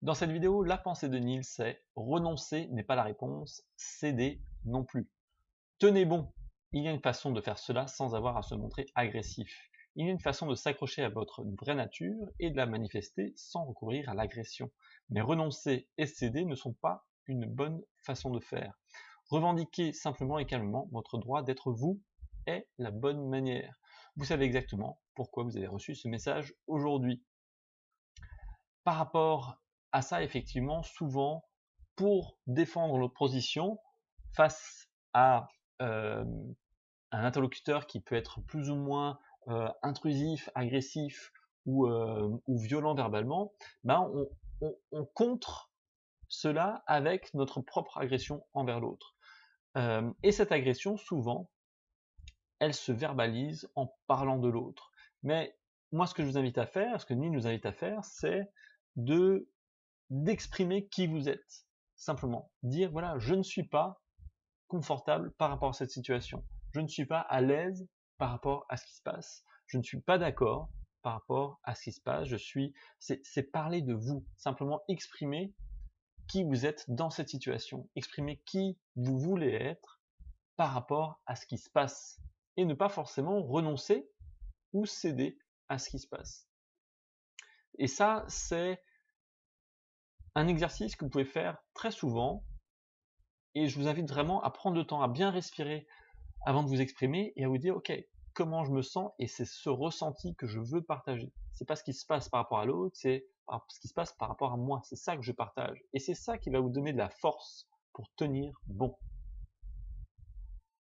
Dans cette vidéo, la pensée de Neil, c'est renoncer n'est pas la réponse, céder non plus. Tenez bon, il y a une façon de faire cela sans avoir à se montrer agressif. Il y a une façon de s'accrocher à votre vraie nature et de la manifester sans recourir à l'agression. Mais renoncer et céder ne sont pas une bonne façon de faire. Revendiquer simplement et calmement votre droit d'être vous est la bonne manière. Vous savez exactement pourquoi vous avez reçu ce message aujourd'hui. Par rapport à ça, effectivement, souvent, pour défendre notre position face à un interlocuteur qui peut être plus ou moins intrusif, agressif ou violent verbalement, ben on contre cela avec notre propre agression envers l'autre. Et cette agression, souvent, elle se verbalise en parlant de l'autre. Mais moi, ce que je vous invite à faire, ce que Neil nous invite à faire, c'est d'exprimer qui vous êtes. Simplement, dire, voilà, je ne suis pas confortable par rapport à cette situation. Je ne suis pas à l'aise par rapport à ce qui se passe. Je ne suis pas d'accord par rapport à ce qui se passe. C'est parler de vous. Simplement exprimer qui vous êtes dans cette situation. Exprimer qui vous voulez être par rapport à ce qui se passe. Et ne pas forcément renoncer ou céder à ce qui se passe. Et ça, c'est un exercice que vous pouvez faire très souvent. Et je vous invite vraiment à prendre le temps, à bien respirer avant de vous exprimer et à vous dire, ok, comment je me sens, et c'est ce ressenti que je veux partager. C'est pas ce qui se passe par rapport à l'autre, c'est ce qui se passe par rapport à moi. C'est ça que je partage. Et c'est ça qui va vous donner de la force pour tenir bon.